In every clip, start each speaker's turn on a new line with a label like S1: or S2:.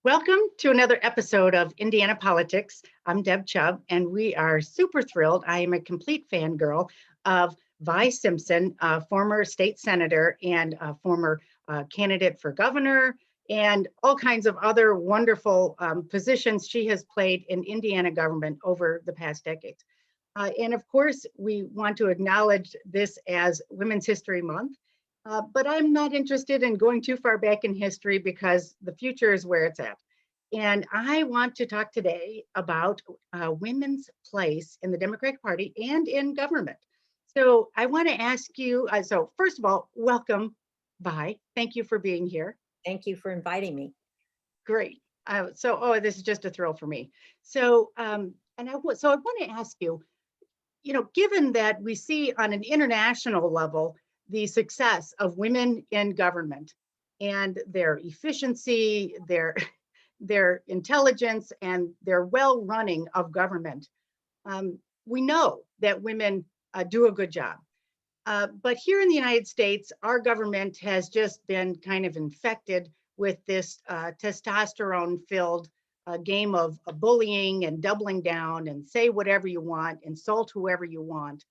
S1: Welcome to another episode of Indiana Politics. I'm Deb Chubb, and we are super thrilled. I am a complete fangirl of Vi Simpson, a former state senator and a former candidate for governor, and all kinds of other wonderful positions she has played in Indiana government over the past decades. And of course, we want to acknowledge this as Women's History Month. But I'm not interested in going too far back in history because the future is where it's at. And I want to talk today about women's place in the Democratic Party and in government. So I want to ask you, so first of all, welcome, Vi. Thank you for being here.
S2: Thank you for inviting me.
S1: Great. This is just a thrill for me. So I want to ask you, given that we see on an international level the success of women in government and their efficiency, their intelligence, and their well running of government, we know that women do a good job. But here in the United States, our government has just been kind of infected with this testosterone filled game of bullying and doubling down and say whatever you want, insult whoever you want,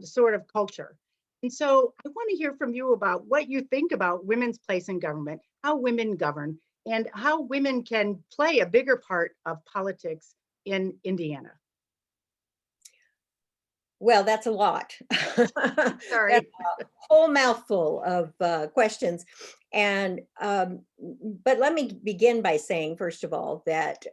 S1: sort of culture. And so I want to hear from you about what you think about women's place in government, how women govern, and how women can play a bigger part of politics in Indiana.
S2: Well, that's a lot.
S1: Sorry.
S2: That's a whole mouthful of questions. But let me begin by saying, first of all, that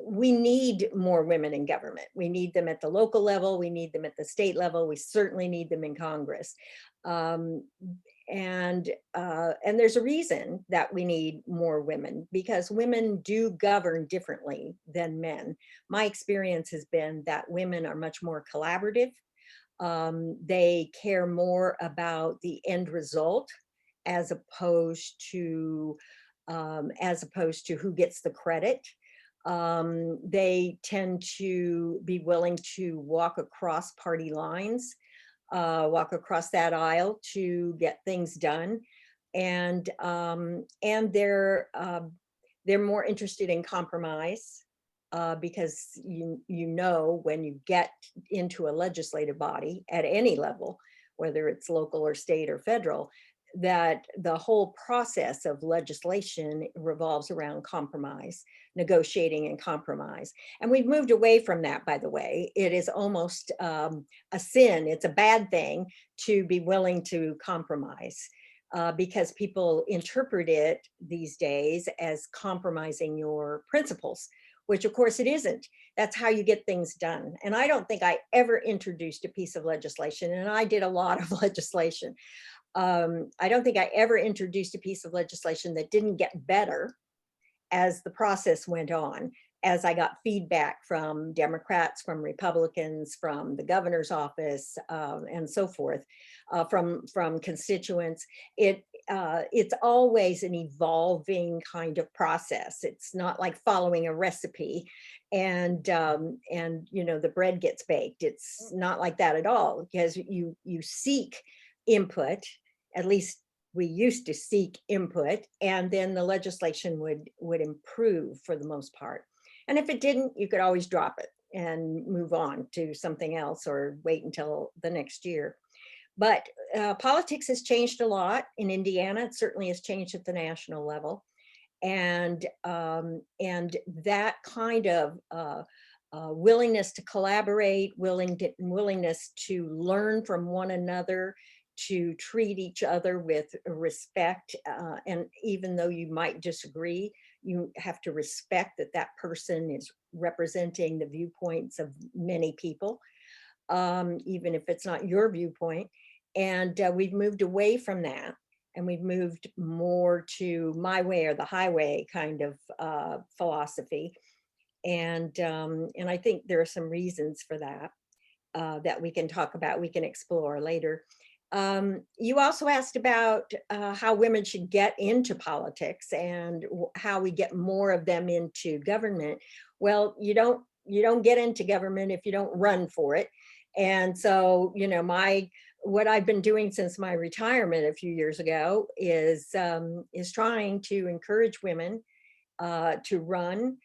S2: we need more women in government. We need them at the local level. We need them at the state level. We certainly need them in Congress. And there's a reason that we need more women, because women do govern differently than men. My experience has been that women are much more collaborative. They care more about the end result as opposed to who gets the credit. They tend to be willing to walk across party lines, walk across that aisle to get things done, and they're more interested in compromise, because when you get into a legislative body at any level, whether it's local or state or federal, that the whole process of legislation revolves around compromise, negotiating and compromise. And we've moved away from that, by the way. It is almost a sin. It's a bad thing to be willing to compromise, because people interpret it these days as compromising your principles, which of course it isn't. That's how you get things done. And I don't think I ever introduced a piece of legislation, and I did a lot of legislation. I don't think I ever introduced a piece of legislation that didn't get better as the process went on, as I got feedback from Democrats, from Republicans, from the governor's office, and so forth, from constituents. It's always an evolving kind of process. It's not like following a recipe and the bread gets baked. It's not like that at all, because you seek input. At least we used to seek input, and then the legislation would improve for the most part. And if it didn't, you could always drop it and move on to something else or wait until the next year. But politics has changed a lot in Indiana. It certainly has changed at the national level. And that kind of willingness to collaborate, willingness to learn from one another, to treat each other with respect, and even though you might disagree, you have to respect that that person is representing the viewpoints of many people, even if it's not your viewpoint. And we've moved away from that, and we've moved more to my way or the highway kind of philosophy. And I think there are some reasons for that that we can talk about, we can explore later. You also asked about how women should get into politics and how we get more of them into government. Well, you don't get into government if you don't run for it. And so, what I've been doing since my retirement a few years ago is trying to encourage women to run,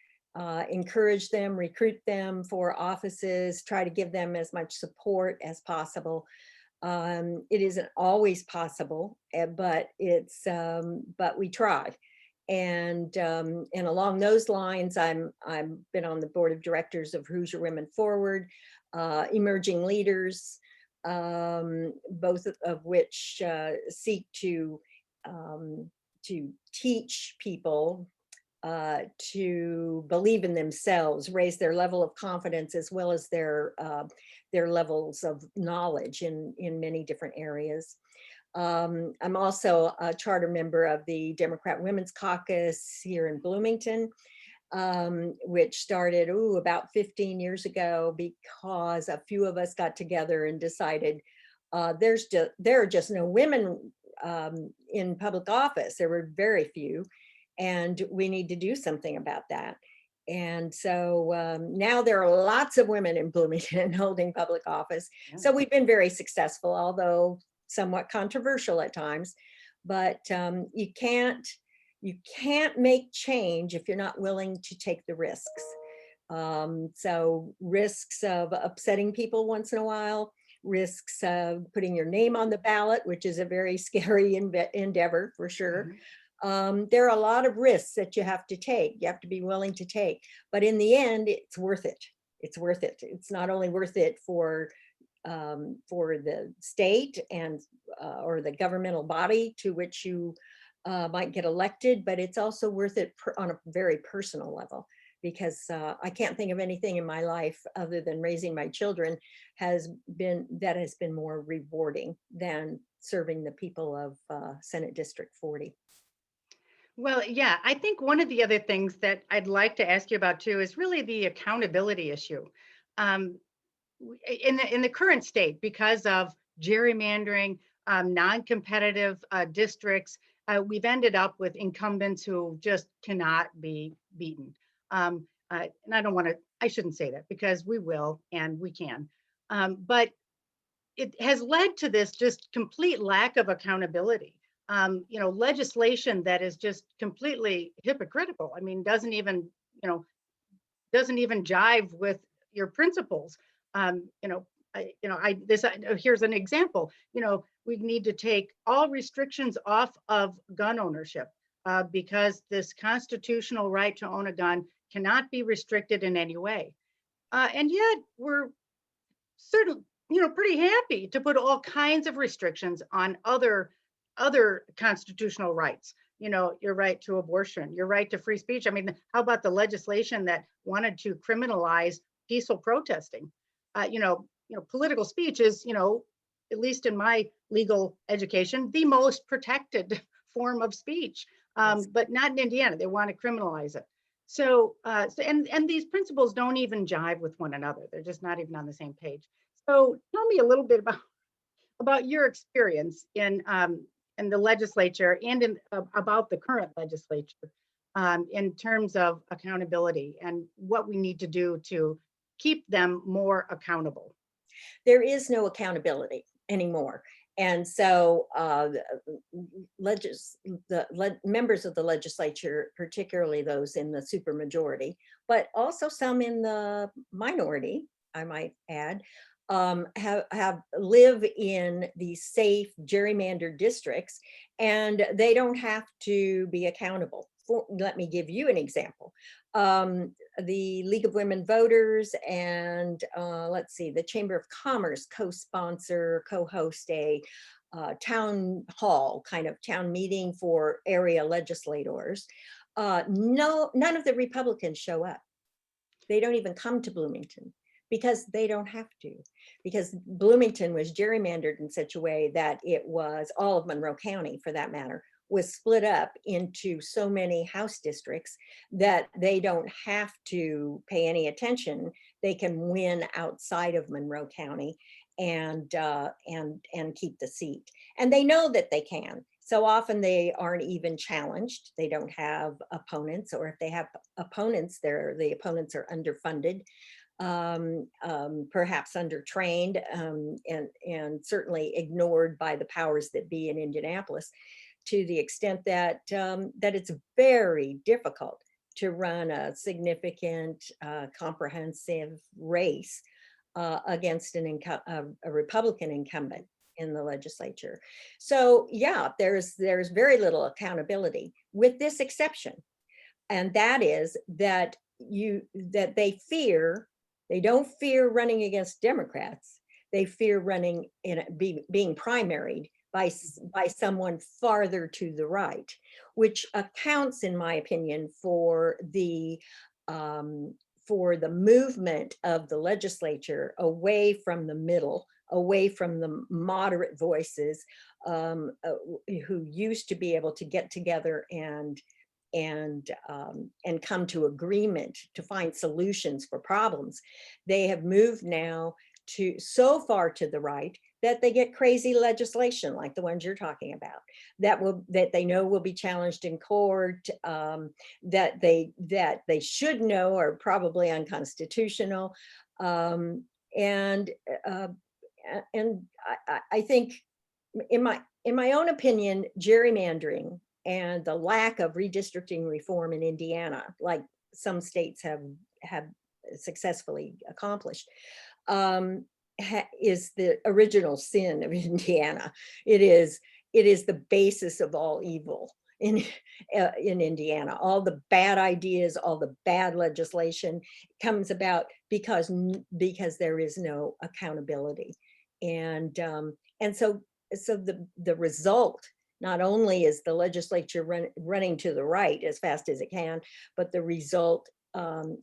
S2: encourage them, recruit them for offices, try to give them as much support as possible. It isn't always possible, but we try. And along those lines, I've been on the board of directors of Hoosier Women Forward, Emerging Leaders, both of which seek to teach people to believe in themselves, raise their level of confidence as well as their levels of knowledge in many different areas. I'm also a charter member of the Democrat Women's Caucus here in Bloomington, which started about 15 years ago because a few of us got together and decided there are just no women in public office. There were very few, and we need to do something about that. And so now there are lots of women in Bloomington holding public office.
S1: Yeah.
S2: So we've been very successful, although somewhat controversial at times. But you can't make change if you're not willing to take the risks. So risks of upsetting people once in a while, risks of putting your name on the ballot, which is a very scary endeavor for sure. There are a lot of risks that you have to take. You have to be willing to take, but in the end, it's worth it. It's worth it. It's not only worth it for the state and or the governmental body to which you might get elected, but it's also worth it on a very personal level, because I can't think of anything in my life other than raising my children has been more rewarding than serving the people of Senate District 40.
S1: Well, yeah, I think one of the other things that I'd like to ask you about too is really the accountability issue. Um, in the current state, because of gerrymandering, non-competitive districts, we've ended up with incumbents who just cannot be beaten. And I shouldn't say that, because we will and we can. But it has led to this just complete lack of accountability. Legislation that is just completely hypocritical. I mean, doesn't even jive with your principles. Um, you know, here's an example. We need to take all restrictions off of gun ownership because this constitutional right to own a gun cannot be restricted in any way. And yet we're sort of, pretty happy to put all kinds of restrictions on other constitutional rights. Your right to abortion, your right to free speech. I mean, how about the legislation that wanted to criminalize peaceful protesting? Political speech is, at least in my legal education, the most protected form of speech. But not in Indiana. They want to criminalize it. And these principles don't even jive with one another. They're just not even on the same page. So tell me a little bit about your experience in the legislature and about the current legislature in terms of accountability and what we need to do to keep them more accountable.
S2: There is no accountability anymore. And so members of the legislature, particularly those in the supermajority, but also some in the minority, I might add, live in these safe gerrymandered districts, and they don't have to be accountable. Let me give you an example. The League of Women Voters and let's see, the Chamber of Commerce co-host a town hall, kind of town meeting for area legislators. None of the Republicans show up. They don't even come to Bloomington because they don't have to, because Bloomington was gerrymandered in such a way that it was, all of Monroe County for that matter, was split up into so many House districts that they don't have to pay any attention. They can win outside of Monroe County and keep the seat. And they know that they can. So often they aren't even challenged. They don't have opponents, or if they have opponents, the opponents are underfunded. perhaps undertrained, and certainly ignored by the powers that be in Indianapolis, to the extent that that it's very difficult to run a significant, comprehensive race against a Republican incumbent in the legislature. So yeah, there's very little accountability, with this exception, and that is that they don't fear running against Democrats. They fear running being primaried by someone farther to the right, which accounts, in my opinion, for the movement of the legislature away from the middle, away from the moderate voices, who used to be able to get together and come to agreement to find solutions for problems. They have moved now to so far to the right that they get crazy legislation like the ones you're talking about, that they know will be challenged in court, that they should know are probably unconstitutional, and I think, in my own opinion, gerrymandering and the lack of redistricting reform in Indiana, like some states have successfully accomplished, is the original sin of Indiana. It is the basis of all evil in Indiana. All the bad ideas, all the bad legislation comes about because there is no accountability, and so the result, not only is the legislature running to the right as fast as it can, but the result,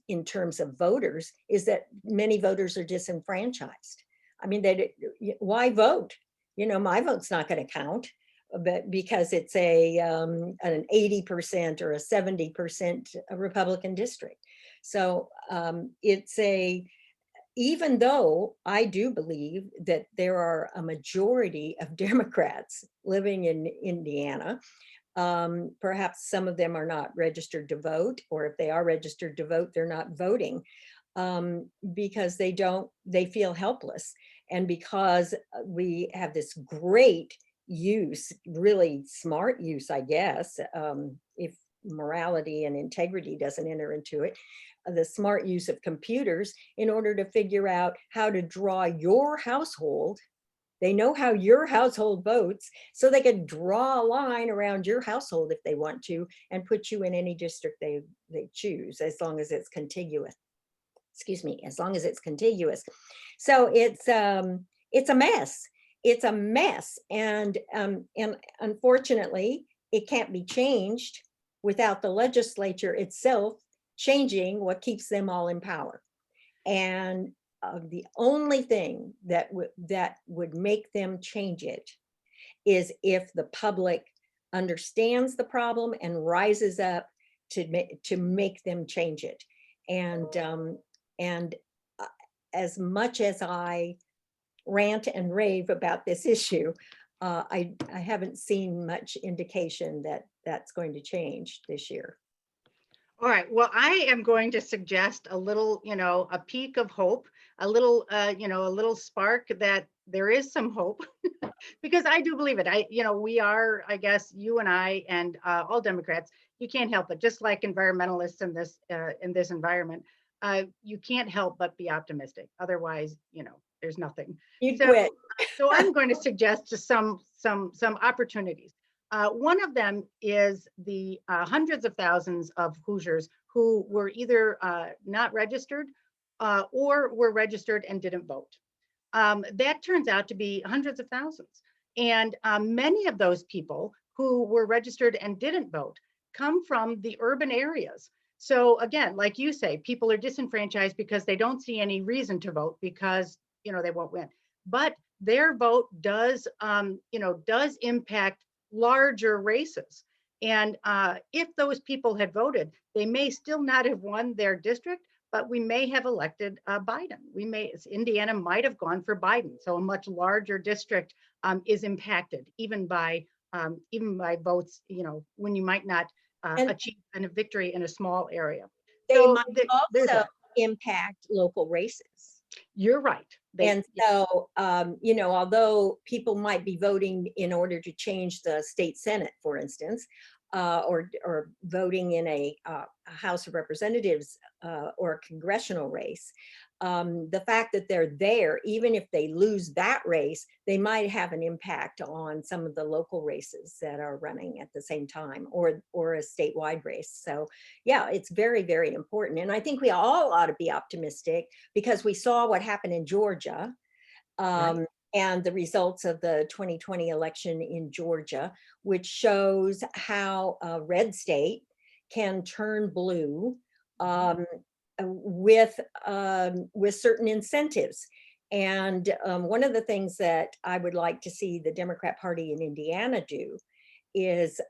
S2: in terms of voters, is that many voters are disenfranchised. I mean, why vote? My vote's not going to count, but because it's an 80% or a 70% Republican district. So even though I do believe that there are a majority of Democrats living in Indiana, perhaps some of them are not registered to vote, or if they are registered to vote, they're not voting, because they feel helpless. And because we have this great use, really smart use, I guess, if morality and integrity doesn't enter into it, the smart use of computers in order to figure out how to draw your household. They know how your household votes, so they can draw a line around your household if they want to, and put you in any district they choose, as long as it's contiguous. Excuse me, as long as it's contiguous. So it's a mess. It's a mess, and unfortunately, it can't be changed without the legislature itself changing what keeps them all in power. And the only thing that would make them change it is if the public understands the problem and rises up to make them change it. And as much as I rant and rave about this issue, I haven't seen much indication that that's going to change this year.
S1: All right. Well, I am going to suggest a little, a peak of hope, a little, a little spark that there is some hope, because I do believe it. We are, I guess, you and I and all Democrats, you can't help it. Just like environmentalists in this environment, you can't help but be optimistic. Otherwise, there's nothing.
S2: You'd quit.
S1: So I'm going to suggest just some opportunities. One of them is the hundreds of thousands of Hoosiers who were either not registered or were registered and didn't vote. That turns out to be hundreds of thousands. And many of those people who were registered and didn't vote come from the urban areas. So again, like you say, people are disenfranchised because they don't see any reason to vote because, they won't win. But their vote does impact larger races. And if those people had voted, they may still not have won their district, but we may have elected Biden. Indiana might have gone for Biden. So a much larger district is impacted even by votes, when you might not achieve a victory in a small area.
S2: They
S1: So
S2: might also, impact local races.
S1: You're right.
S2: And so, although people might be voting in order to change the state Senate, for instance, or voting in a House of Representatives or a congressional race, the fact that they're there, even if they lose that race, they might have an impact on some of the local races that are running at the same time, or a statewide race. So, yeah, it's very, very important. And I think we all ought to be optimistic because we saw what happened in Georgia,
S1: Right.
S2: and the results of the 2020 election in Georgia, which shows how a red state can turn blue,
S1: Mhm.
S2: um, with certain incentives. And one of the things that I would like to see the Democrat Party in Indiana do is,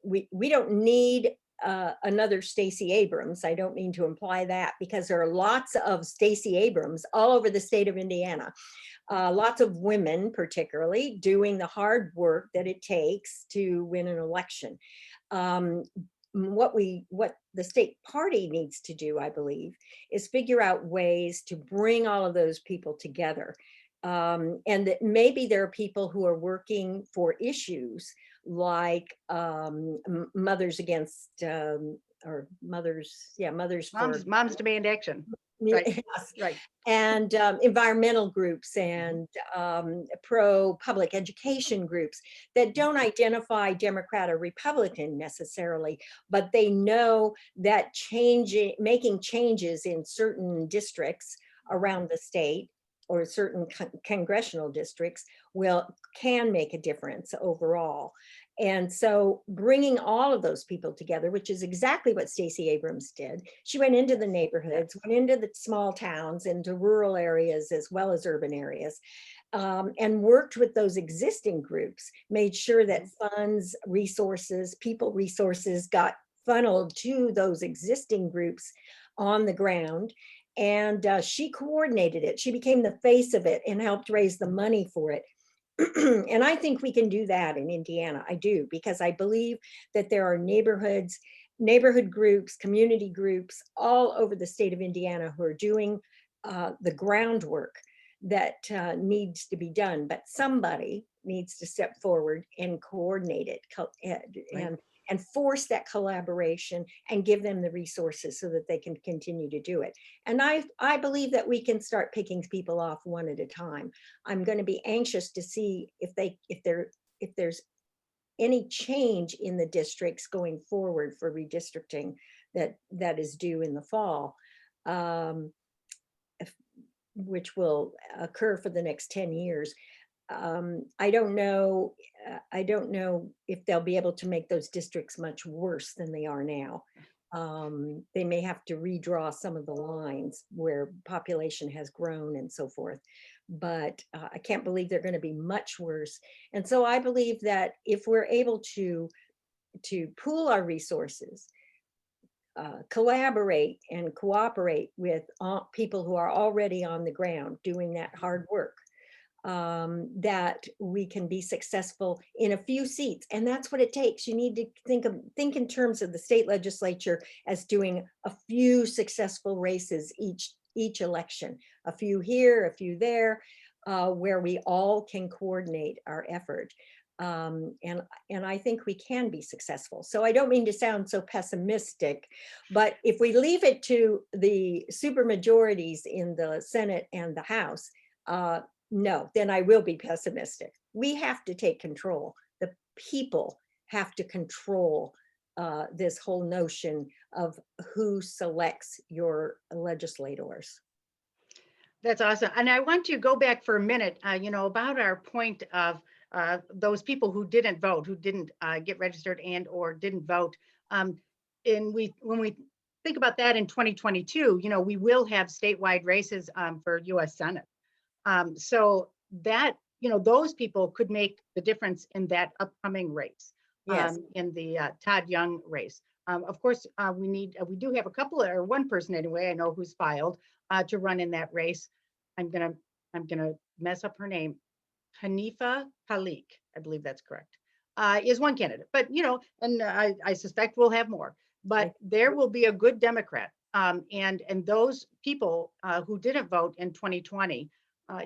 S2: we don't need another Stacey Abrams. I don't mean to imply that, because there are lots of Stacey Abrams all over the state of Indiana. Lots of women, particularly, doing the hard work that it takes to win an election. Um, what the state party needs to do, I believe, is figure out ways to bring all of those people together. And that maybe there are people who are working for issues like mothers against, or mothers, yeah, mothers for,
S1: Moms demand action. Right.
S2: yes,
S1: Right.
S2: and environmental groups
S1: Mhm.
S2: and pro public education groups that don't identify Democrat or Republican necessarily, but they know that making changes in certain districts around the state, or certain congressional districts, can make a difference overall. And so bringing all of those people together, which is exactly what Stacey Abrams did. She went into the neighborhoods, went into the small towns, into rural areas as well as urban areas, and worked with those existing groups, made sure that funds, resources, people resources got funneled to those existing groups on the ground. And she coordinated it. She became the face of it and helped raise the money for it. And I think we can do that in Indiana. I do, because I believe that there are neighborhood groups, community groups all over the state of Indiana who are doing the groundwork that needs to be done. But somebody needs to step forward and coordinate it,
S1: Right.
S2: and force that collaboration and give them the resources so that they can continue to do it. And I believe that we can start picking people off one at a time. I'm going to be anxious to see if there's any change in the districts going forward for redistricting that is due in the fall, um, which will occur for the next 10 years. I don't know. I don't know if they'll be able to make those districts much worse than they are now. They may have to redraw some of the lines where population has grown and so forth. But I can't believe they're going to be much worse. And so I believe that if we're able to pool our resources, collaborate and cooperate with people who are already on the ground doing that hard work, that we can be successful in a few seats. And that's what it takes. You need to think in terms of the state legislature as doing a few successful races each election, a few here, a few there, where we all can coordinate our effort. And I think we can be successful. So I don't mean to sound so pessimistic, but if we leave it to the super majorities in the Senate and the House, no, then I will be pessimistic. We have to take control. The people have to control this whole notion of who selects your legislators.
S1: That's awesome. And I want to go back for a minute, about our point of those people who didn't vote, who didn't get registered and or didn't vote. Um, and when we think about that in 2022, we will have statewide races for U.S. Senate. So that, those people could make the difference in that upcoming race,
S2: Yes.
S1: in the Todd Young race. Of course, we do have a couple, or one person anyway, I know who's filed to run in that race. I'm gonna mess up her name. Hanifa Khalik, I believe that's correct, is one candidate. But and I suspect we'll have more. But there will be a good Democrat And those people who didn't vote in 2020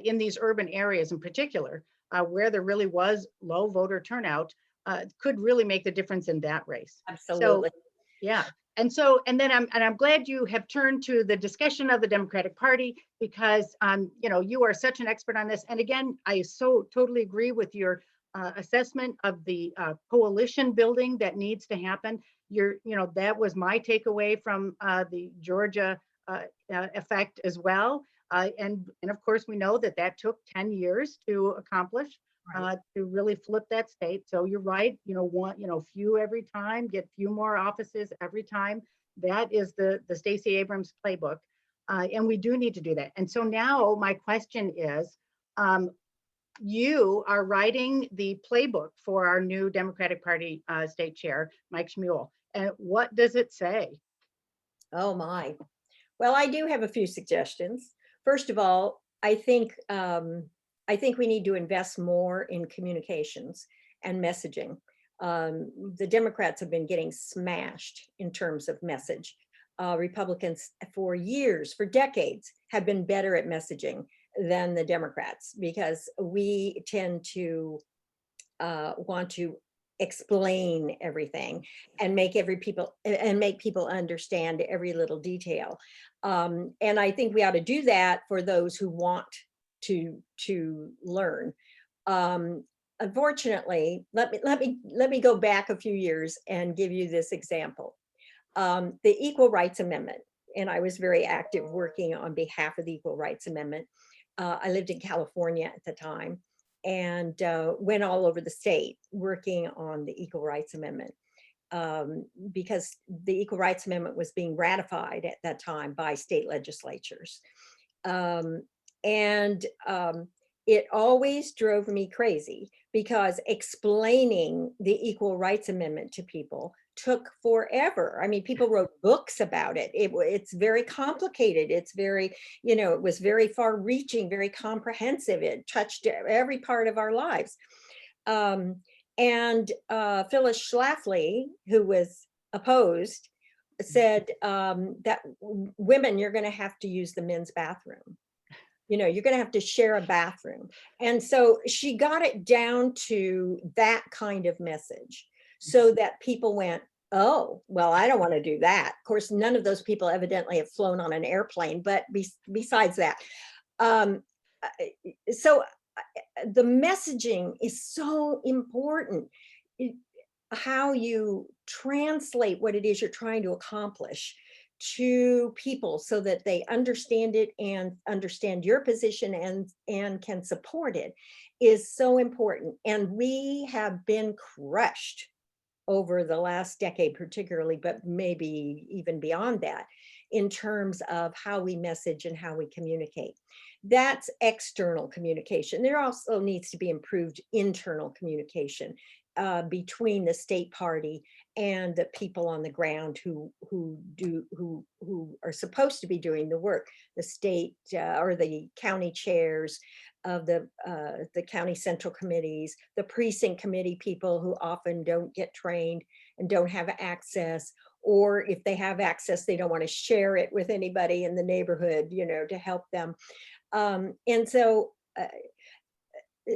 S1: in these urban areas in particular, where there really was low voter turnout, could really make the difference in that race. So
S2: Absolutely.
S1: yeah. And I'm glad you have turned to the discussion of the Democratic Party, because you are such an expert on this. And again, I so totally agree with your assessment of the coalition building that needs to happen. That was my takeaway from the Georgia effect as well. And of course, we know that that took 10 years to accomplish,
S2: Right.
S1: to really flip that state. So you're right, few every time, get few more offices every time. That is the Stacey Abrams playbook. And we do need to do that. And so now my question is, you are writing the playbook for our new Democratic Party state chair, Mike Shmuel. And what does it say?
S2: Oh my. Well, I do have a few suggestions. First of all, I think we need to invest more in communications and messaging. The Democrats have been getting smashed in terms of message. Republicans for years, for decades, have been better at messaging than the Democrats, because we tend to want to explain everything and make people understand every little detail. And I think we ought to do that for those who want to learn. Unfortunately, let me go back a few years and give you this example. The Equal Rights Amendment, and I was very active working on behalf of the Equal Rights Amendment. I lived in California at the time, and went all over the state working on the Equal Rights Amendment, because the Equal Rights Amendment was being ratified at that time by state legislatures. And it always drove me crazy, because explaining the Equal Rights Amendment to people took forever. I mean, people wrote books about it. It's very complicated. It's very, it was very far reaching, very comprehensive. It touched every part of our lives. And Phyllis Schlafly, who was opposed, said that women, you're going to have to use the men's bathroom. You're going to have to share a bathroom. And so she got it down to that kind of message, so that people went, oh, well, I don't want to do that. Of course, none of those people evidently have flown on an airplane, but besides that. So the messaging is so important. How you translate what it is you're trying to accomplish to people, so that they understand it and understand your position and can support it, is so important. And we have been crushed over the last decade particularly, but maybe even beyond that, in terms of how we message and how we communicate. That's external communication. There also needs to be improved internal communication between the state party and the people on the ground who are supposed to be doing the work. The state or the county chairs of the county central committees, the precinct committee people who often don't get trained and don't have access, or if they have access, they don't want to share it with anybody in the neighborhood, to help them. And so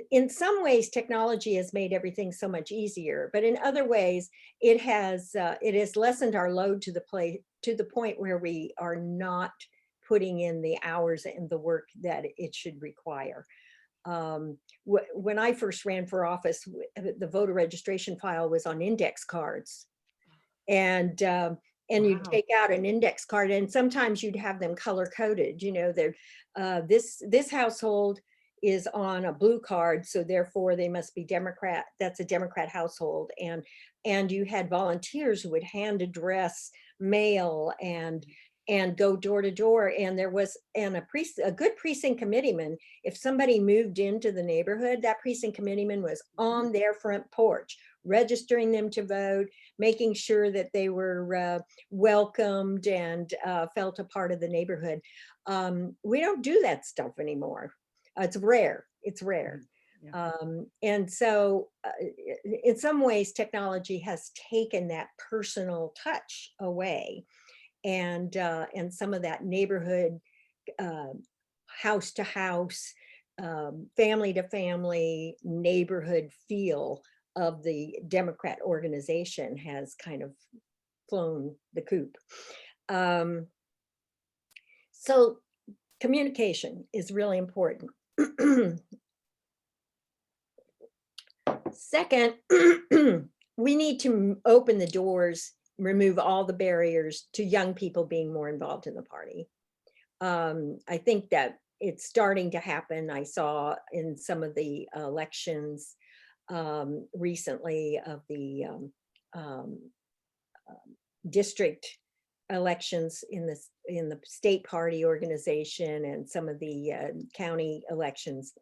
S2: in some ways, technology has made everything so much easier, but in other ways, it has lessened our load to the point where we are not putting in the hours and the work that it should require. When I first ran for office, the voter registration file was on index cards, and you'd
S1: Wow.
S2: take out an index card, and sometimes you'd have them color coded. This household is on a blue card, so therefore they must be Democrat. That's a Democrat household, and you had volunteers who would hand address mail and go door to door. And there was a good precinct committeeman. If somebody moved into the neighborhood, that precinct committeeman was on their front porch, registering them to vote, making sure that they were welcomed and felt a part of the neighborhood. We don't do that stuff anymore. It's rare.
S1: Yeah.
S2: And so in some ways, technology has taken that personal touch away. and some of that neighborhood, house to house, family to family neighborhood feel of the Democrat organization has kind of flown the coop. So communication is really important. Second, we need to open the doors, remove all the barriers to young people being more involved in the party. I think that it's starting to happen. I saw in some of the elections recently of the district elections in the state party organization and some of the county elections,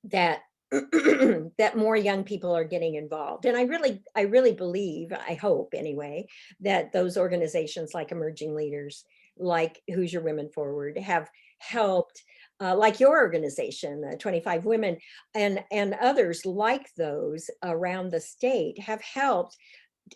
S2: that that more young people are getting involved. And I really believe, I hope anyway, that those organizations like Emerging Leaders, like Who's Your Women Forward, have helped, like your organization, 25 Women, and others like those around the state, have helped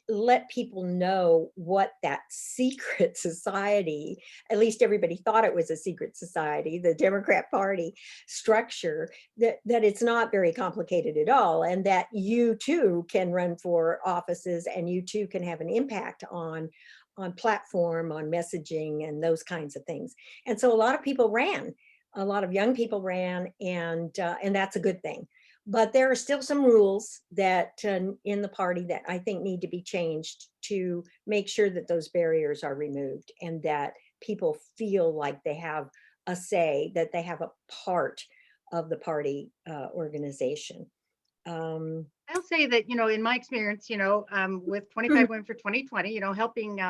S2: let people know what that secret society, at least everybody thought it was a secret society, the Democrat Party structure, that it's not very complicated at all, and that you too can run for offices, and you too can have an impact on platform, on messaging, and those kinds of things. And so a lot of people ran, a lot of young people ran, and that's a good thing. But there are still some rules that in the party that I think need to be changed to make sure that those barriers are removed, and that people feel like they have a say, that they have a part of the party organization.
S1: I'll say that, in my experience, with 25 Women for 2020, helping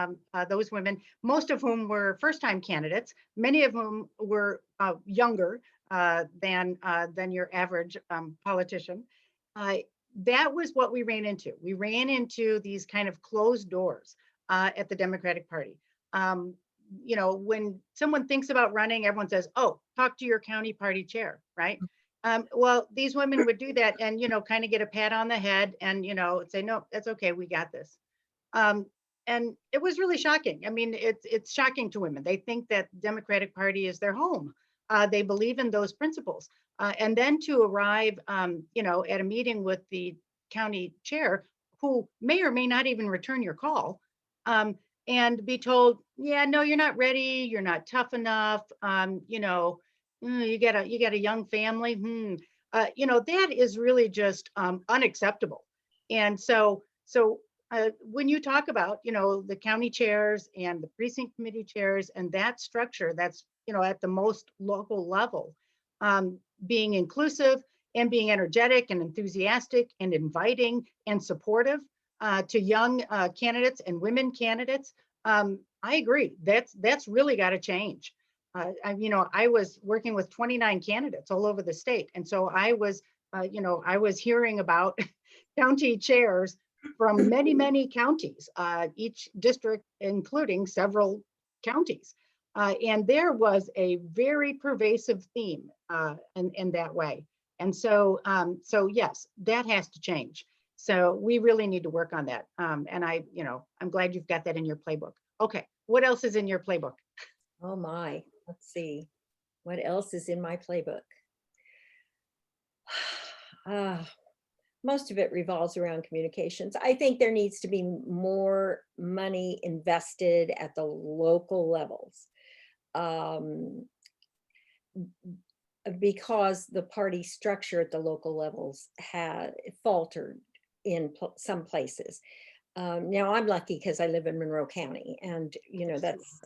S1: those women, most of whom were first-time candidates, many of whom were younger than your average politician. That was what we ran into. We ran into these kind of closed doors at the Democratic Party. When someone thinks about running, everyone says, "Oh, talk to your county party chair," right? Well, these women would do that and, kind of get a pat on the head and, say, "No, that's okay. We got this." And it was really shocking. I mean, it's shocking to women. They think that the Democratic Party is their home. They believe in those principles. And then to arrive, at a meeting with the county chair, who may or may not even return your call, and be told, "Yeah, no, you're not ready. You're not tough enough. You got a young family." That is really just unacceptable. And so when you talk about, the county chairs and the precinct committee chairs and that structure, that's, at the most local level, being inclusive and being energetic and enthusiastic and inviting and supportive to young candidates and women candidates. I agree. That's really got to change. I was working with 29 candidates all over the state. And so I was hearing about county chairs from many, many counties, each district including several counties. And there was a very pervasive theme in that way. And so yes, that has to change. So we really need to work on that. And I'm glad you've got that in your playbook. Okay, what else is in your playbook?
S2: Oh my, let's see. What else is in my playbook? Most of it revolves around communications. I think there needs to be more money invested at the local levels, because the party structure at the local levels had faltered in some places. Now I'm lucky because I live in Monroe County, and that's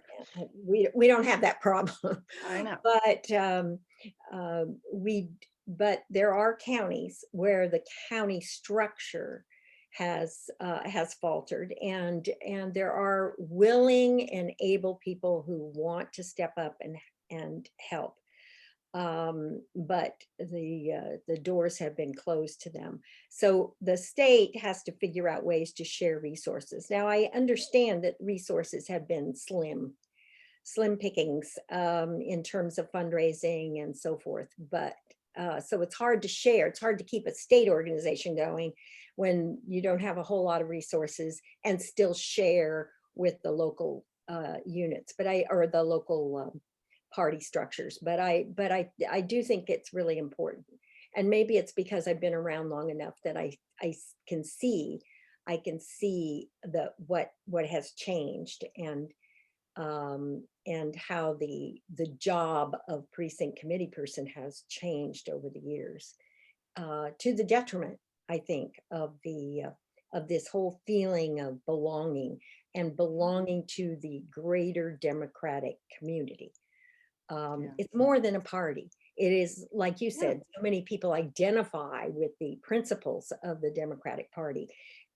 S2: we don't have that problem.
S1: I know.
S2: But there are counties where the county structure has faltered, and there are willing and able people who want to step up and help. But the doors have been closed to them. So the state has to figure out ways to share resources. Now, I understand that resources have been slim pickings in terms of fundraising and so forth. But so it's hard to share. It's hard to keep a state organization going when you don't have a whole lot of resources and still share with the local units, or the local party structures. But I do think it's really important. And maybe it's because I've been around long enough that I can see what has changed, and how the job of precinct committee person has changed over the years, to the detriment, I think, of this whole feeling of belonging and belonging to the greater democratic community.
S1: Yeah.
S2: It's more than a party. It is, like you
S1: Yeah.
S2: said, so many people identify with the principles of the Democratic Party,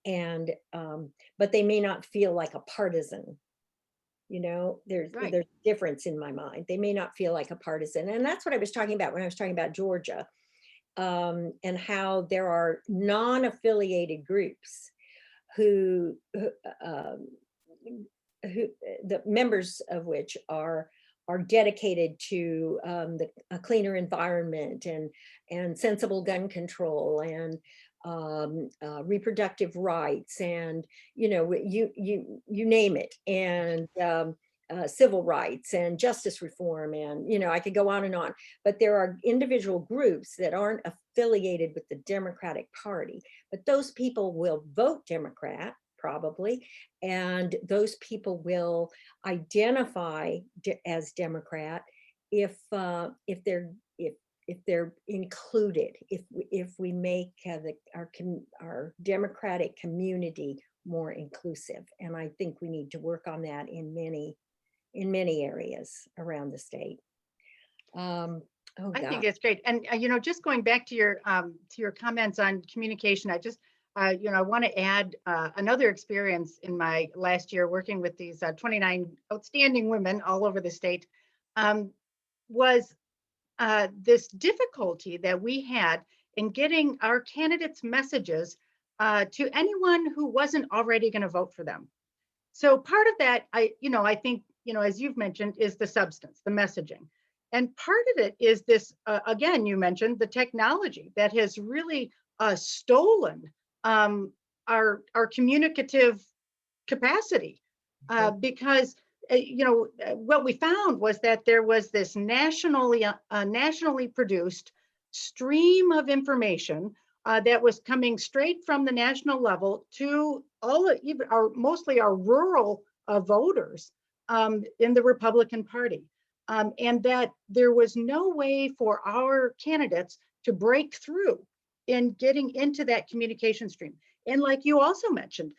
S2: and but they may not feel like a partisan. There's
S1: Right.
S2: there's a difference in my mind. They may not feel like a partisan, and that's what I was talking about when I was talking about Georgia, and how there are non-affiliated groups who the members of which are dedicated to a cleaner environment, and sensible gun control, and reproductive rights, and you name it, and civil rights and justice reform, and I could go on and on. But there are individual groups that aren't affiliated with the Democratic Party, but those people will vote Democrat probably, and those people will identify as Democrat if they're included, if we make our democratic community more inclusive. And I think we need to work on that in many areas around the state. Oh
S1: I think
S2: God.
S1: it's great. And, just going back to your comments on communication, I just, I want to add another experience in my last year working with these 29 outstanding women all over the state, was this difficulty that we had in getting our candidates' messages to anyone who wasn't already going to vote for them. So part of that, I think, as you've mentioned, is the substance, the messaging. And part of it is this, again, you mentioned the technology that has really stolen our communicative capacity, because what we found was that there was this nationally produced stream of information that was coming straight from the national level to mostly our rural voters in the Republican Party, and that there was no way for our candidates to break through in getting into that communication stream. And like you also mentioned,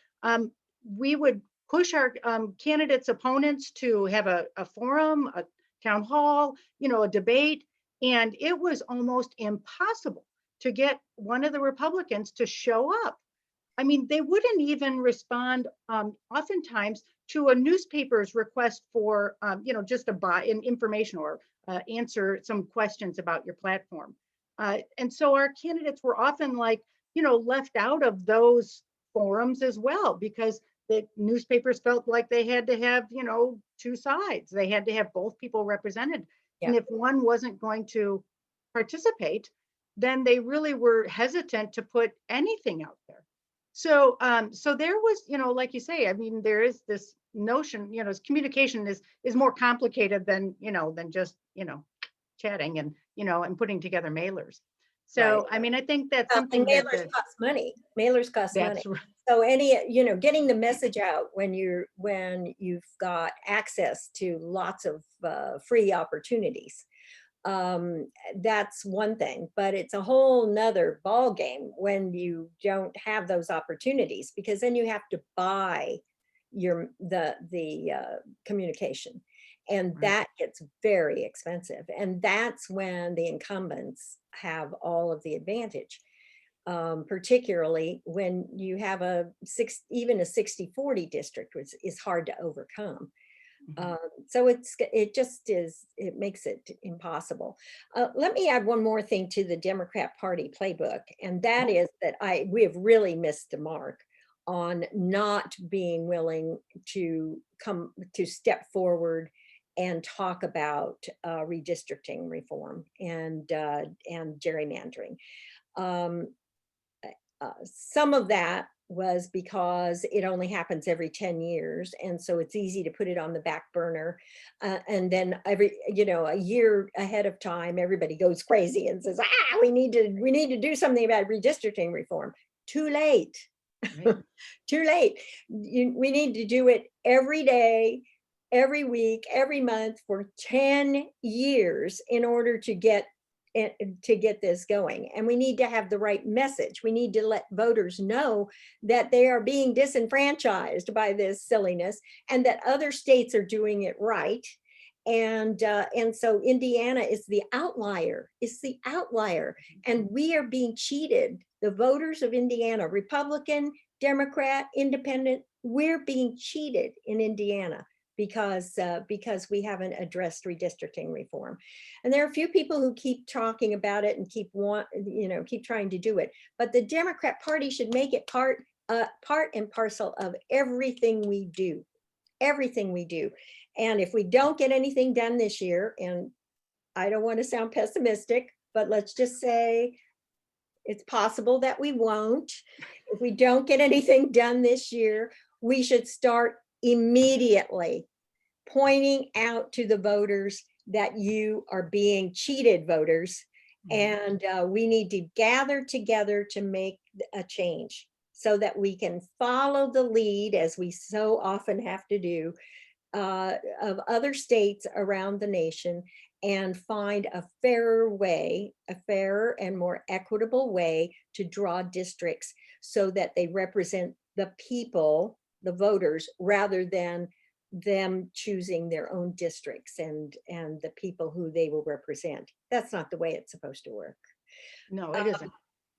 S1: we would push our candidates' opponents to have a forum, a town hall, a debate, and it was almost impossible to get one of the Republicans to show up. I mean, they wouldn't even respond oftentimes to a newspaper's request for, just to buy information or answer some questions about your platform. And so our candidates were often left out of those forums as well, because the newspapers felt like they had to have, two sides. They had to have both people represented.
S2: Yeah.
S1: And if one wasn't going to participate, then they really were hesitant to put anything out there. So, so there was, like you say, I mean, there is this notion, communication is more complicated than, than just, chatting and, and putting together mailers. So,
S2: Right.
S1: I mean, I think that's
S2: And
S1: something that
S2: mailers cost money. Mailers cost money.
S1: that's right.
S2: So getting the message out when you've got access to lots of free opportunities, that's one thing. But it's a whole nother ball game when you don't have those opportunities, because then you have to buy the communication, and
S1: Right.
S2: that gets very expensive. And that's when the incumbents have all of the advantage. Particularly when you have even a 60-40 district, which is hard to overcome.
S1: Mhm.
S2: So it makes it impossible. Let me add one more thing to the Democrat Party playbook, and that is that we have really missed the mark on not being willing to step forward and talk about redistricting reform and gerrymandering. Some of that was because it only happens every 10 years. And so it's easy to put it on the back burner. And then a year ahead of time, everybody goes crazy and says, we need to do something about redistricting reform. Too late.
S1: Right.
S2: Too late. We need to do it every day, every week, every month for 10 years in order to get this going. And we need to have the right message. We need to let voters know that they are being disenfranchised by this silliness and that other states are doing it right. And so Indiana is the outlier. It's the outlier. And we are being cheated. The voters of Indiana, Republican, Democrat, Independent, we're being cheated in Indiana because we haven't addressed redistricting reform. And there are a few people who keep talking about it and keep trying to do it. But the Democrat Party should make it part and parcel of everything we do. Everything we do. And if we don't get anything done this year, and I don't want to sound pessimistic, but let's just say it's possible that we won't. If we don't get anything done this year, we should start immediately pointing out to the voters that you are being cheated, voters. And we need to gather together to make a change so that we can follow the lead, as we so often have to do, of other states around the nation and find a fairer way, a fairer and more equitable way to draw districts so that they represent the people, the voters, rather than them choosing their own districts and the people who they will represent. That's not the way it's supposed to work.
S1: No, it isn't.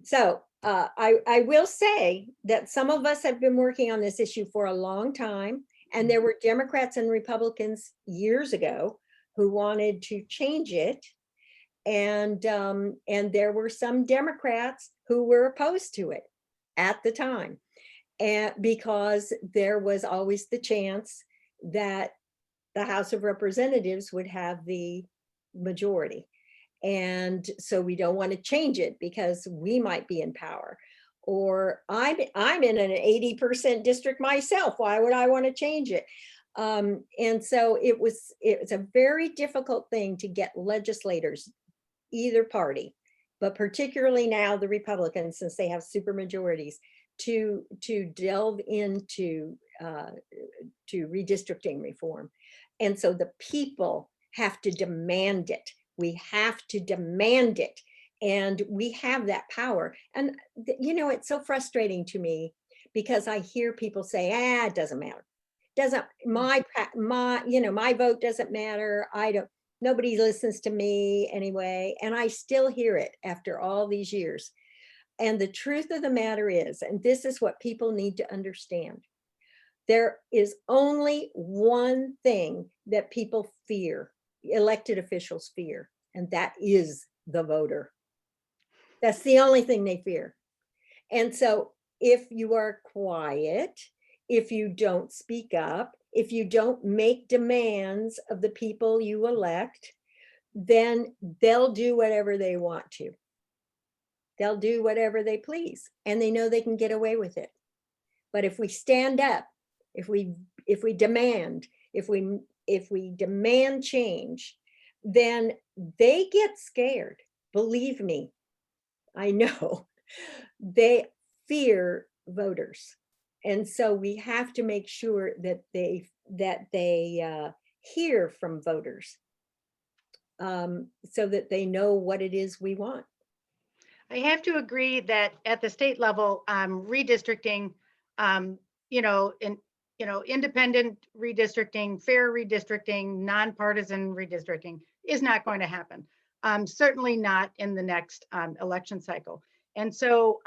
S2: So I will say that some of us have been working on this issue for a long time, and there were Democrats and Republicans years ago who wanted to change it, and there were some Democrats who were opposed to it at the time, and because there was always the chance that the House of Representatives would have the majority. And so we don't want to change it because we might be in power. Or I'm in an 80% district myself. Why would I want to change it? And so it was a very difficult thing to get legislators, either party, but particularly now the Republicans, since they have super majorities, to delve into to redistricting reform. And so the people have to demand it. We have to demand it. And we have that power. And it's so frustrating to me because I hear people say, it doesn't matter. My vote doesn't matter. Nobody listens to me anyway. And I still hear it after all these years. And the truth of the matter is, and this is what people need to understand, there is only one thing that people fear, elected officials fear, and that is the voter. That's the only thing they fear. And so if you are quiet, if you don't speak up, if you don't make demands of the people you elect, then they'll do whatever they want to. They'll do whatever they please, and they know they can get away with it. But if we stand up, if we demand, if we demand change, then they get scared. Believe me, I know. They fear voters. And so we have to make sure that they hear from voters so that they know what it is we want.
S1: I have to agree that at the state level, redistricting, independent redistricting, fair redistricting, nonpartisan redistricting is not going to happen. Certainly not in the next election cycle. And so,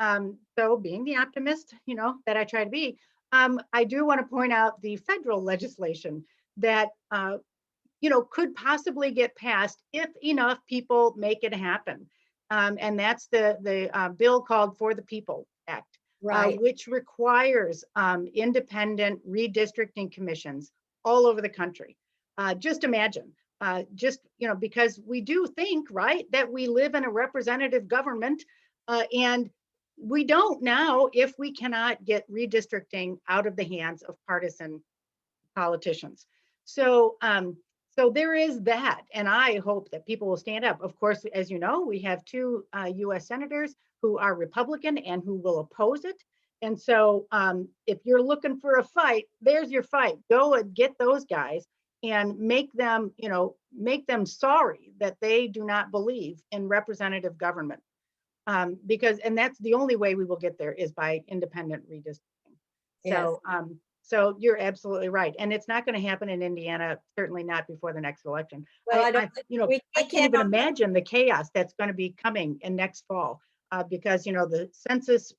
S1: being the optimist, that I try to be, I do want to point out the federal legislation that, could possibly get passed if enough people make it happen. And that's the bill called For the People Act,
S2: Right.
S1: Which requires independent redistricting commissions all over the country. Just imagine, because we do think, right, that we live in a representative government, and we don't now if we cannot get redistricting out of the hands of partisan politicians. So, so there is that, and I hope that people will stand up. Of course, as you know, we have two U.S. senators who are Republican and who will oppose it. And so, if you're looking for a fight, there's your fight. Go and get those guys and make them, make them sorry that they do not believe in representative government. Because, and that's the only way we will get there is by independent redistricting.
S2: Yes.
S1: So you're absolutely right. And it's not going to happen in Indiana, certainly not before the next election.
S2: Well, I don't
S1: I can't even imagine the chaos that's going to be coming in next fall, because, the census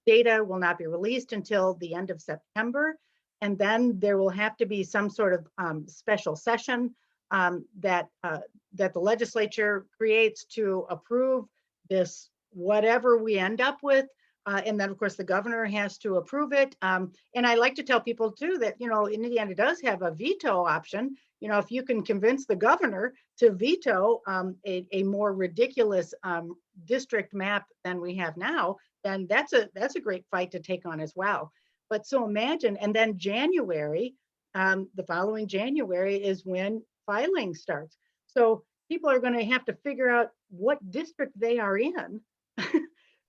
S1: data will not be released until the end of September. And then there will have to be some sort of special session that the legislature creates to approve this, whatever we end up with. And then, of course, the governor has to approve it. And I like to tell people, too, that, Indiana does have a veto option. If you can convince the governor to veto a more ridiculous district map than we have now, then that's a great fight to take on as well. But so imagine, and then January, the following January is when filing starts. So people are going to have to figure out what district they are in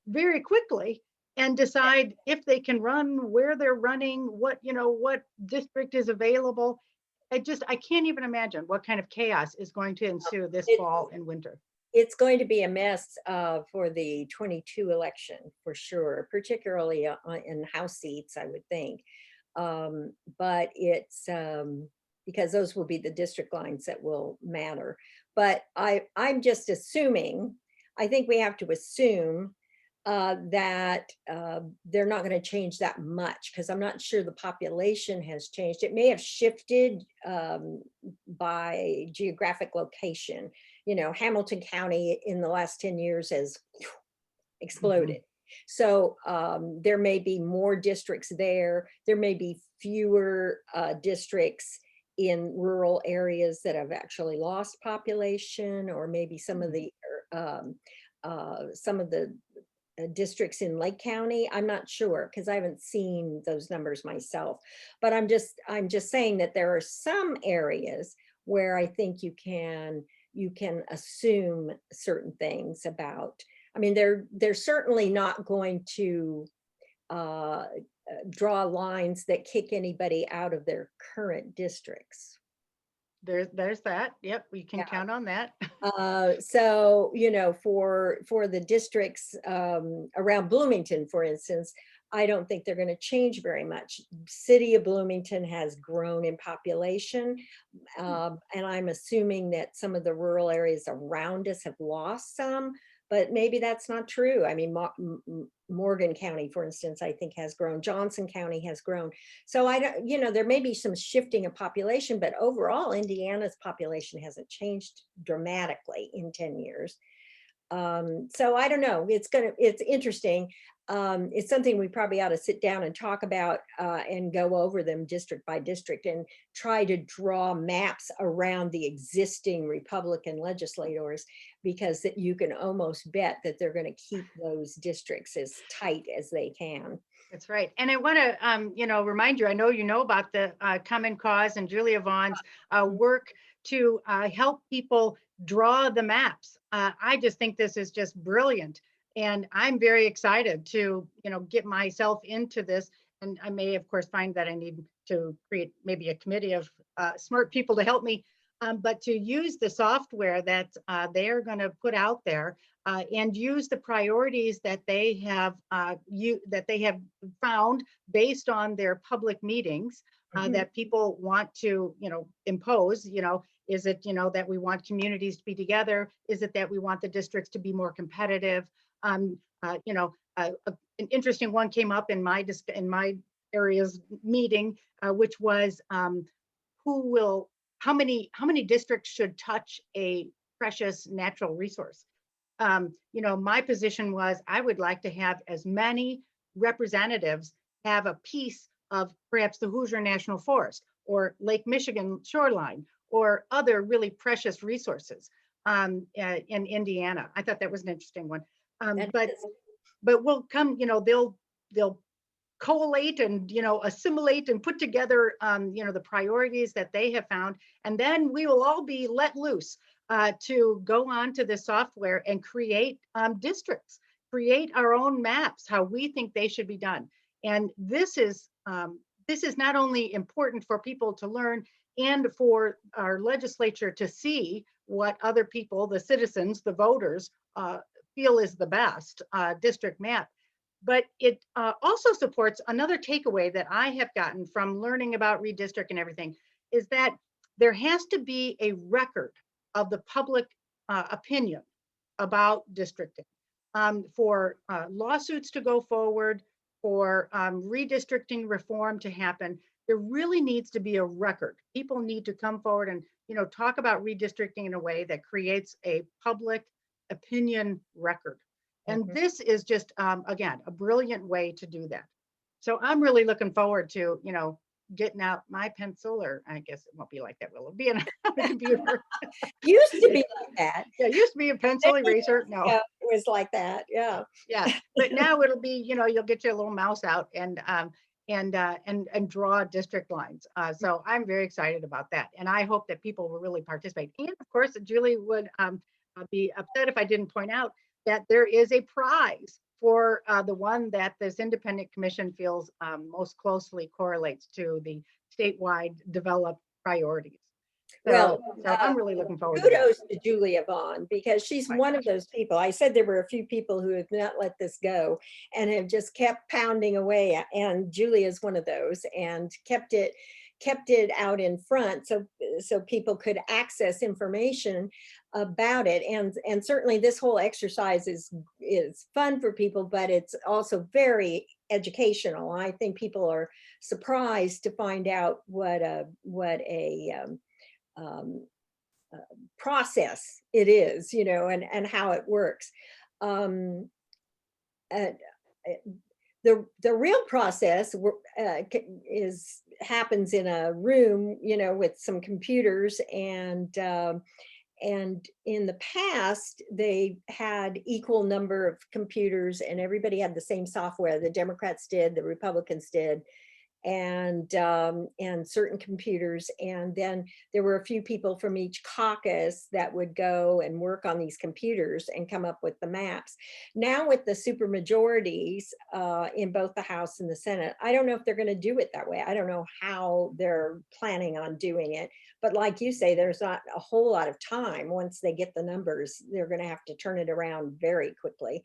S1: very quickly and decide if they can run, where they're running, what district is available. I can't even imagine what kind of chaos is going to ensue this fall and winter.
S2: It's going to be a mess for the 22 election for sure, particularly in House seats, I would think. But it's because those will be the district lines that will matter. But I'm just assuming, I think we have to assume that they're not going to change that much, because I'm not sure the population has changed. It may have shifted by geographic location. Hamilton County in the last 10 years has exploded. So there may be more districts there. There may be fewer districts in rural areas that have actually lost population, or maybe some of the districts in Lake County. I'm not sure, because I haven't seen those numbers myself. But I'm just saying that there are some areas where I think you can assume certain things about. I mean, they're certainly not going to draw lines that kick anybody out of their current districts.
S1: There's that. Yep, we can count on that.
S2: So, for the districts around Bloomington, for instance, I don't think they're going to change very much. City of Bloomington has grown in population, and I'm assuming that some of the rural areas around us have lost some, but maybe that's not true. I mean, Morgan County, for instance, I think has grown. Johnson County has grown. So I don't, there may be some shifting of population, but overall, Indiana's population hasn't changed dramatically in 10 years. So I don't know. It's interesting. It's something we probably ought to sit down and talk about and go over them district by district and try to draw maps around the existing Republican legislators, because you can almost bet that they're going to keep those districts as tight as they can.
S1: That's right. And I want to, remind you, I know you know about the Common Cause and Julia Vaughn's work to help people draw the maps. I just think this is just brilliant. And I'm very excited to, get myself into this. And I may, of course, find that I need to create maybe a committee of smart people to help me, but to use the software that they are going to put out there and use the priorities that they have found based on their public meetings that people want to, impose. Is it, that we want communities to be together? Is it that we want the districts to be more competitive? An interesting one came up in my area's meeting, which was how many districts should touch a precious natural resource. My position was I would like to have as many representatives have a piece of perhaps the Hoosier National Forest or Lake Michigan shoreline or other really precious resources in Indiana. I thought that was an interesting one. But but we'll come, they'll collate and, assimilate and put together, the priorities that they have found. And then we will all be let loose to go on to the software and create districts, create our own maps, how we think they should be done. And this is not only important for people to learn and for our legislature to see what other people, the citizens, the voters, feel is the best district map, but it also supports another takeaway that I have gotten from learning about redistrict and everything, is that there has to be a record of the public opinion about districting, for lawsuits to go forward, for redistricting reform to happen. There really needs to be a record. People need to come forward and talk about redistricting in a way that creates a public opinion record. And this is just, again, a brilliant way to do that. So I'm really looking forward to, getting out my pencil, or I guess it won't be like that, will it? Be on a computer.
S2: Used to be like that.
S1: Yeah, it used to be a pencil eraser. No.
S2: Yeah, it was like that. Yeah.
S1: Yeah, but now it'll be, you'll get your little mouse out and draw district lines. So I'm very excited about that, and I hope that people will really participate. And of course, Julie would be upset if I didn't point out that there is a prize for the one that this independent commission feels most closely correlates to the statewide developed priorities. So I'm really looking forward to that.
S2: Kudos to Julia Vaughn, because she's one of those people. I said there were a few people who have not let this go and have just kept pounding away, and Julia is one of those, and kept it out in front so people could access information about it. And certainly this whole exercise is fun for people, but it's also very educational. I think people are surprised to find out what a process it is, and how it works. The real process happens in a room, with some computers, and in the past they had equal number of computers, and everybody had the same software. The Democrats did, the Republicans did, and certain computers. And then there were a few people from each caucus that would go and work on these computers and come up with the maps. Now with the supermajorities in both the House and the Senate, I don't know if they're going to do it that way. I don't know how they're planning on doing it. But like you say, there's not a whole lot of time. Once they get the numbers, they're going to have to turn it around very quickly.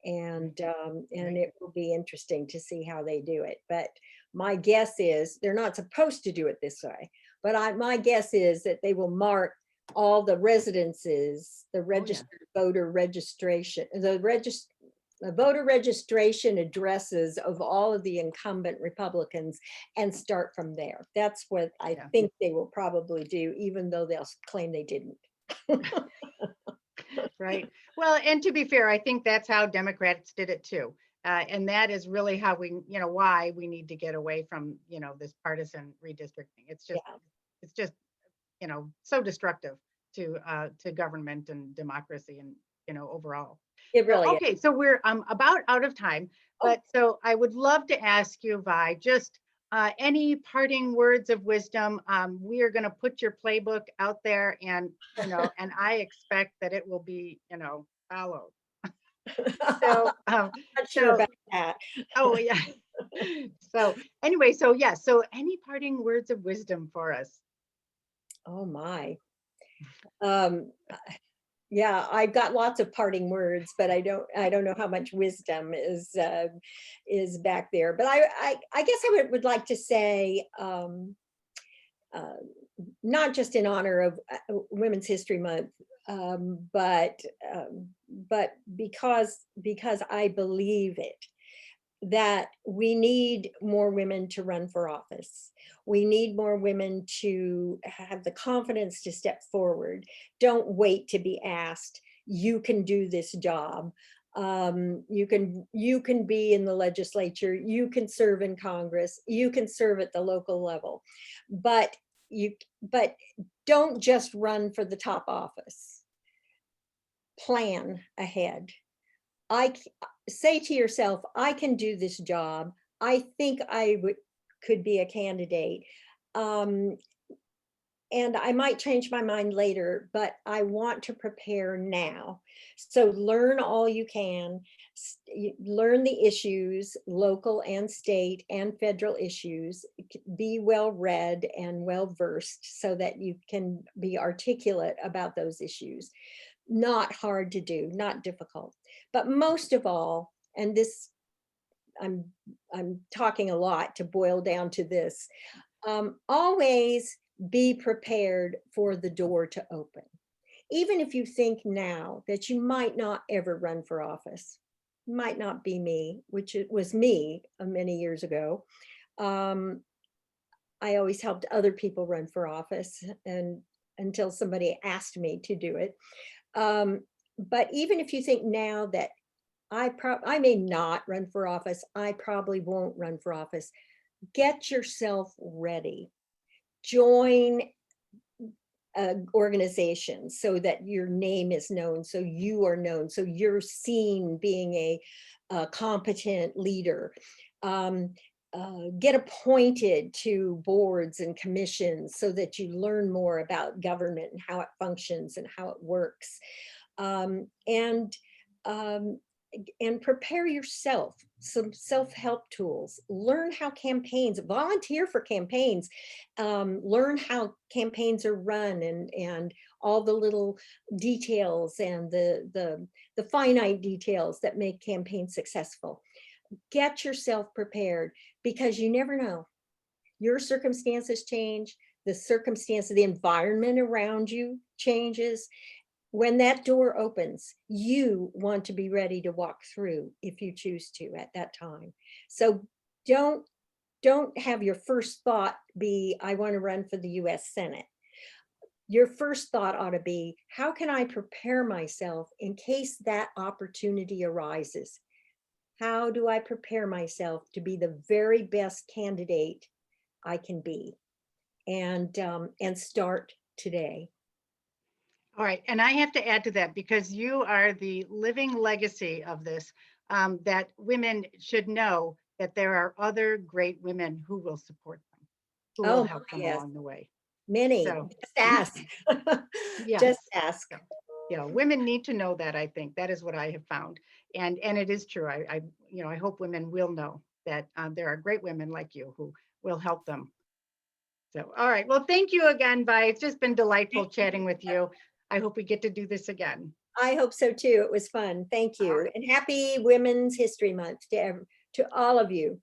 S2: And it will be interesting to see how they do it. But my guess is they're not supposed to do it this way. But my guess is that they will mark all the residences, the registered voter registration, the voter registration addresses of all of the incumbent Republicans, and start from there. That's what I think they will probably do, even though they'll claim they didn't.
S1: Right. Well, and to be fair, I think that's how Democrats did it too. And that is really how we, why we need to get away from, this partisan redistricting. It's just, so destructive to government and democracy and, overall.
S2: It really is.
S1: Okay, so we're about out of time, but so I would love to ask you, Vi, just any parting words of wisdom. We are going to put your playbook out there, and and I expect that it will be followed. So
S2: not sure about that.
S1: Oh yeah. So anyway, so any parting words of wisdom for us?
S2: Oh my. Yeah, I've got lots of parting words, but I don't know how much wisdom is back there. But I guess I would like to say, not just in honor of Women's History Month, but because I believe it, that we need more women to run for office. We need more women to have the confidence to step forward. Don't wait to be asked. You can do this job. You can be in the legislature. You can serve in Congress. You can serve at the local level. But don't just run for the top office. Plan ahead. say to yourself, I can do this job. I think I could be a candidate. Um, and I might change my mind later, but I want to prepare now. So learn all you can, learn the issues, local and state and federal issues, be well read and well versed so that you can be articulate about those issues. Not hard to do, not difficult. But most of all, and this, I'm talking a lot to boil down to this, always be prepared for the door to open. Even if you think now that you might not ever run for office, might not be me, which it was me many years ago. I always helped other people run for office, and until somebody asked me to do it. But even if you think now that I may not run for office, I probably won't run for office, get yourself ready. Join organizations so that your name is known, so you are known, so you're seen being a competent leader. Get appointed to boards and commissions so that you learn more about government and how it functions and how it works. And prepare yourself, some self-help tools, learn how campaigns, volunteer for campaigns, learn how campaigns are run, and all the little details and the finite details that make campaigns successful. Get yourself prepared, because you never know. Your circumstances change, the circumstance of the environment around you changes. When that door opens, you want to be ready to walk through if you choose to at that time. So don't have your first thought be, I want to run for the US Senate. Your first thought ought to be, how can I prepare myself in case that opportunity arises? How do I prepare myself to be the very best candidate I can be? And start today.
S1: All right, and I have to add to that, because you are the living legacy of this, that women should know that there are other great women who will support them, who will
S2: Oh,
S1: help them
S2: yes,
S1: along the way.
S2: many.
S1: So,
S2: Just ask.
S1: yes.
S2: Just ask.
S1: Women need to know that. I think that is what I have found, and it is true. I hope women will know that there are great women like you who will help them. So, all right. Well, thank you again, Vi. It's just been delightful chatting with you. I hope we get to do this again.
S2: I hope so too. It was fun. Thank
S1: All
S2: you.
S1: right.
S2: And happy Women's History Month to all of you.